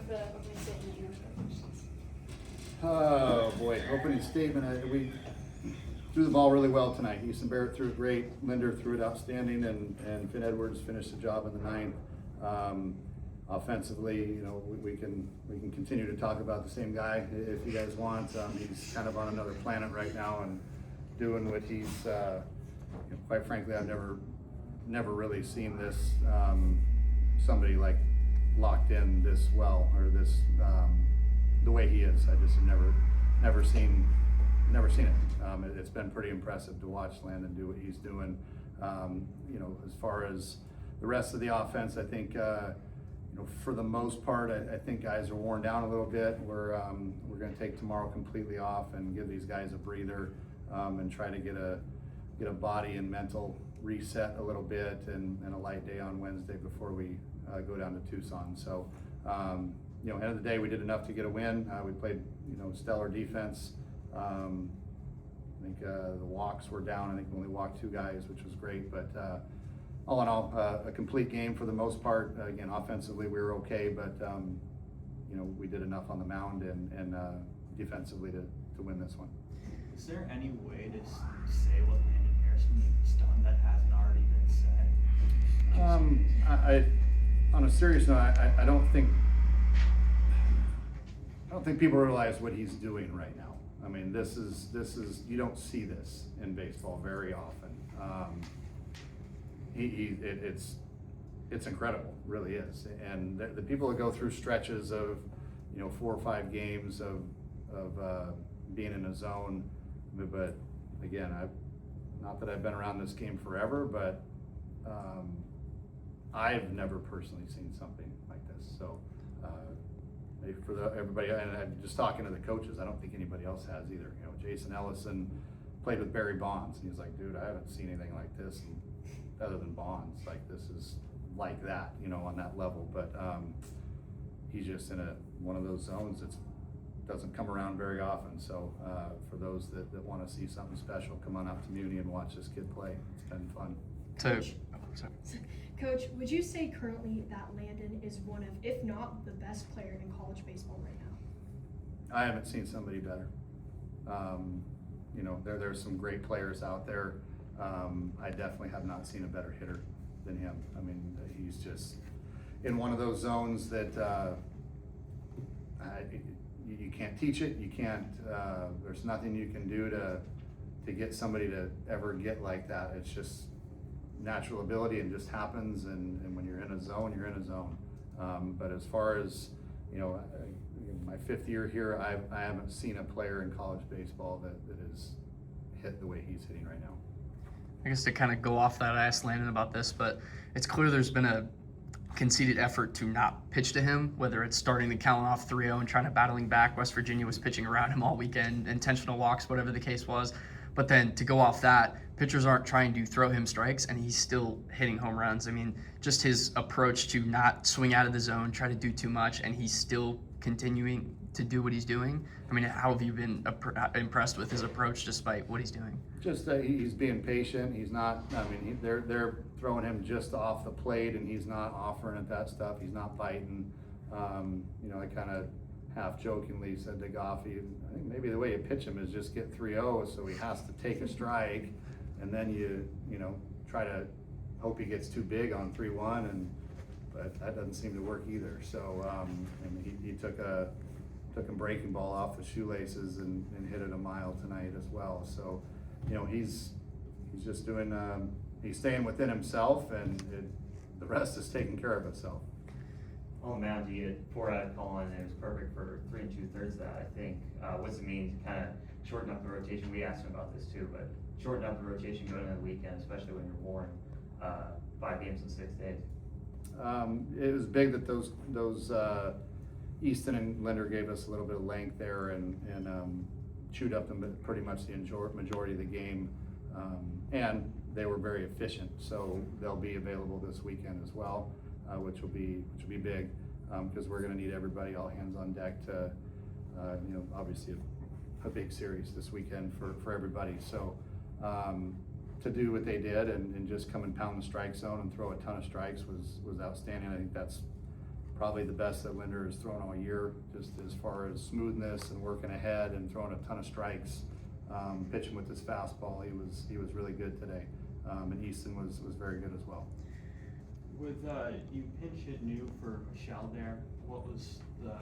the opening statement and questions. Oh boy, opening statement. We threw the ball really well tonight. Houston Barrett threw it great. Linder threw it outstanding, and Finn Edwards finished the job in the ninth. Offensively, you know, we can continue to talk about the same guy if you guys want. He's kind of on another planet right now and doing what he's. You know, quite frankly, I've never really seen this somebody like locked in this well, or this the way he is. I just have never seen it. It's been pretty impressive to watch Landon do what he's doing. You know, as far as the rest of the offense, I think you know, for the most part, I think guys are worn down a little bit. We're going to take tomorrow completely off and give these guys a breather and try to get a body and mental reset a little bit, and a light day on Wednesday before we go down to Tucson. So, you know, end of the day, we did enough to get a win. We played, you know, stellar defense. I think the walks were down. I think we only walked 2 guys, which was great. But all in all, a complete game for the most part. Again, offensively, we were okay, but you know, we did enough on the mound and defensively to win this one. Is there any way to say what Landon Harrison has done that hasn't already been said? On a serious note, I don't think people realize what he's doing right now. I mean, this is you don't see this in baseball very often. It's incredible, really is. And the people that go through stretches of, you know, 4 or 5 games of being in a zone, but again, not that I've been around this game forever, but I've never personally seen something like this. So maybe for everybody, and I'm just talking to the coaches, I don't think anybody else has either. You know, Jason Ellison played with Barry Bonds, and he's like, dude, I haven't seen anything like this other than Bonds. Like, this is like that, you know, on that level. But he's just in one of those zones that doesn't come around very often. So for those that want to see something special, come on out to Muni and watch this kid play. It's been fun. Coach, would you say currently that Landon is one of, if not the best player in college baseball right now? I haven't seen somebody better. You know, there's some great players out there. I definitely have not seen a better hitter than him. I mean, he's just in one of those zones that you can't teach it. You can't. There's nothing you can do to get somebody to ever get like that. It's just natural ability and just happens. And when you're in a zone, you're in a zone. But as far as, you know, my 5th year here, I haven't seen a player in college baseball that is hit the way he's hitting right now. I guess to kind of go off that, I asked Landon about this, but it's clear there's been a conceded effort to not pitch to him, whether it's starting the count off 3-0 and trying to battling back. West Virginia was pitching around him all weekend, intentional walks, whatever the case was. But then to go off that, pitchers aren't trying to throw him strikes, and he's still hitting home runs. I mean, just his approach to not swing out of the zone, try to do too much, and he's still continuing to do what he's doing. I mean, how have you been impressed with his approach despite what he's doing? Just that he's being patient. He's not. I mean, they're throwing him just off the plate, and he's not offering at that stuff. He's not biting. You know, I kind of half jokingly said to Goffey, I think maybe the way you pitch him is just get 3-0, so he has to take a strike, and then you know, try to hope he gets too big on 3-1, but that doesn't seem to work either. So and he took a breaking ball off the shoelaces and hit it a mile tonight as well. So, you know, he's just doing, he's staying within himself, and the rest is taking care of itself. On the mound, you get 4 out of Colin, and it was perfect for 3 2/3 of that, I think. What's it mean to kind of shorten up the rotation? We asked him about this too, but shorten up the rotation going into the weekend, especially when you're worn 5 games in 6 days. It was big that those Easton and Linder gave us a little bit of length there and chewed up pretty much the majority of the game, and they were very efficient. So they'll be available this weekend as well, which will be big because we're going to need everybody, all hands on deck to, you know, obviously a big series this weekend for everybody. So to do what they did and just come and pound the strike zone and throw a ton of strikes was outstanding. I think that's probably the best that Linder has thrown all year, just as far as smoothness and working ahead and throwing a ton of strikes. Pitching with his fastball, he was really good today. And Easton was very good as well. With you pinch hit New for Michelle there, what was the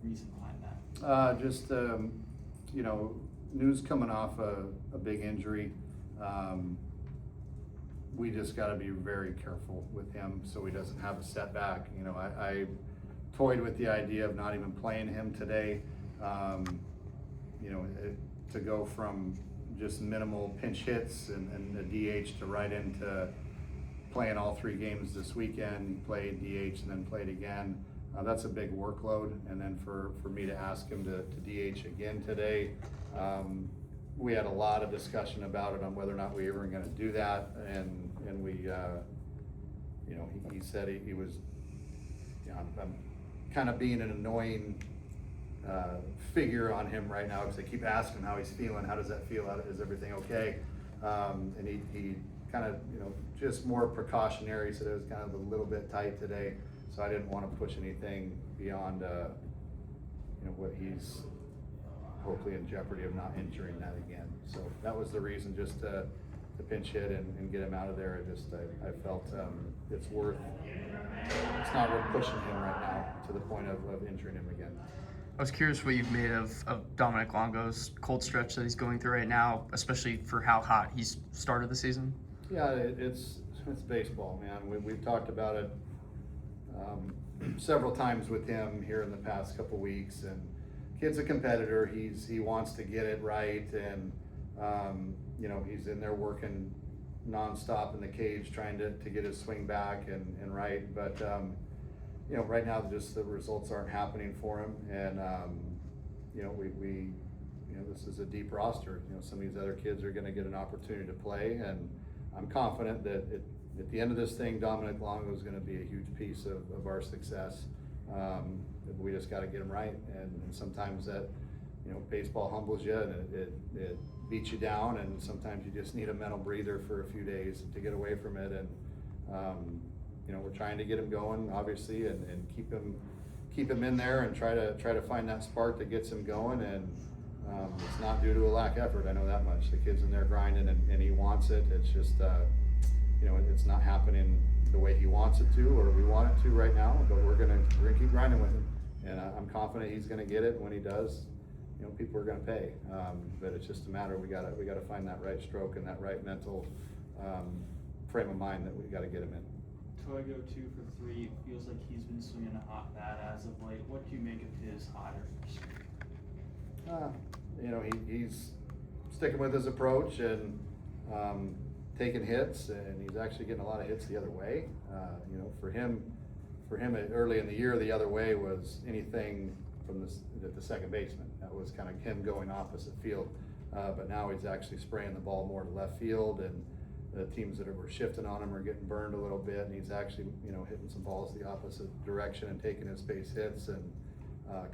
reason behind that? Just you know, New's coming off a big injury. We just got to be very careful with him so he doesn't have a setback. You know, I toyed with the idea of not even playing him today. You know, to go from just minimal pinch hits and the DH to right into playing all 3 games this weekend. He played DH and then played again. That's a big workload. And then for me to ask him to DH again today, we had a lot of discussion about it on whether or not we were going to do that. And we, you know, he said he was, you know, I'm kind of being an annoying figure on him right now because I keep asking him how he's feeling. How does that feel? Is everything okay? And he kind of, you know, just more precautionary, said it was kind of a little bit tight today. So I didn't want to push anything beyond, you know, what he's hopefully in jeopardy of not injuring that again. So that was the reason, just to pinch hit and get him out of there. I felt it's not worth pushing him right now to the point of injuring him again. I was curious what you've made of Dominic Longo's cold stretch that he's going through right now, especially for how hot he's started the season. Yeah, it's baseball, man. We've talked about it several times with him here in the past couple weeks, and kid's a competitor. He wants to get it right, and you know, he's in there working nonstop in the cage trying to get his swing back and right. But you know, right now just the results aren't happening for him, and you know, we you know, this is a deep roster. You know, some of these other kids are going to get an opportunity to play, and I'm confident that at the end of this thing, Dominic Longo is going to be a huge piece of our success. We just got to get him right, and sometimes that, you know, baseball humbles you and it beats you down, and sometimes you just need a mental breather for a few days to get away from it. And you know, we're trying to get him going, obviously, and keep him in there and try to find that spark that gets him going. And it's not due to a lack of effort, I know that much. The kid's in there grinding, and he wants it. It's just you know, it's not happening the way he wants it to, or we want it to right now, but we're gonna keep grinding with him, and I'm confident he's gonna get it. When he does, you know, people are gonna pay, but it's just a matter, we gotta find that right stroke and that right mental frame of mind that we gotta get him in. Toigo 2 for 3, feels like he's been swinging a hot bat as of late. What do you make of his hotter? You know, he's sticking with his approach and taking hits, and he's actually getting a lot of hits the other way. You know, for him early in the year, the other way was anything from the second baseman. That was kind of him going opposite field. But now he's actually spraying the ball more to left field, and the teams that were shifting on him are getting burned a little bit, and he's actually, you know, hitting some balls the opposite direction and taking his base hits and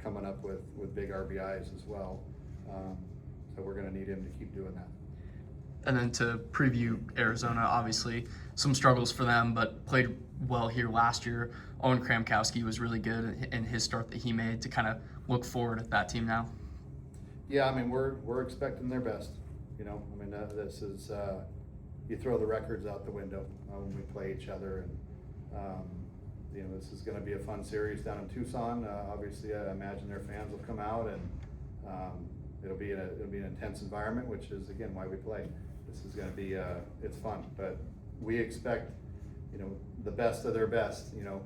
coming up with big RBIs as well. So we're going to need him to keep doing that. And then to preview Arizona, obviously some struggles for them, but played well here last year. Owen Kramkowski was really good in his start that he made. To kind of look forward at that team now. Yeah, I mean, we're expecting their best. You know, I mean, this is you throw the records out the window when we play each other, and you know, this is going to be a fun series down in Tucson. Obviously, I imagine their fans will come out, and it'll be an intense environment, which is again why we play. This is going to be it's fun, but we expect, you know, the best of their best, you know,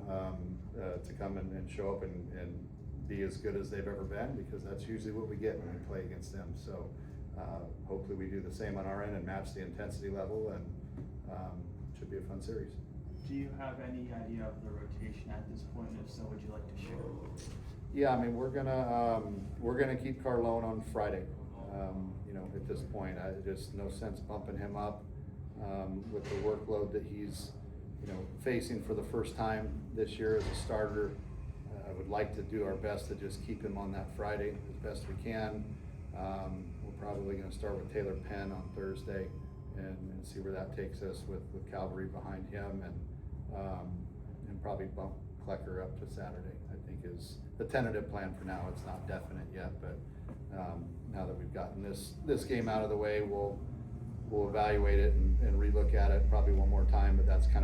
to come and show up and be as good as they've ever been, because that's usually what we get when we play against them. So hopefully we do the same on our end and match the intensity level, and it should be a fun series. Do you have any idea of the rotation at this point? If so, would you like to share? Yeah, I mean, we're gonna keep Carlone on Friday. You know, at this point, just no sense bumping him up with the workload that he's, you know, facing for the first time this year as a starter. I would like to do our best to just keep him on that Friday as best we can. We're probably going to start with Taylor Penn on Thursday and see where that takes us with Calvary behind him, and probably bump Klecker up to Saturday, I think is the tentative plan for now. It's not definite yet, but, now that we've gotten this game out of the way, we'll evaluate it and relook at it probably one more time, but that's kind of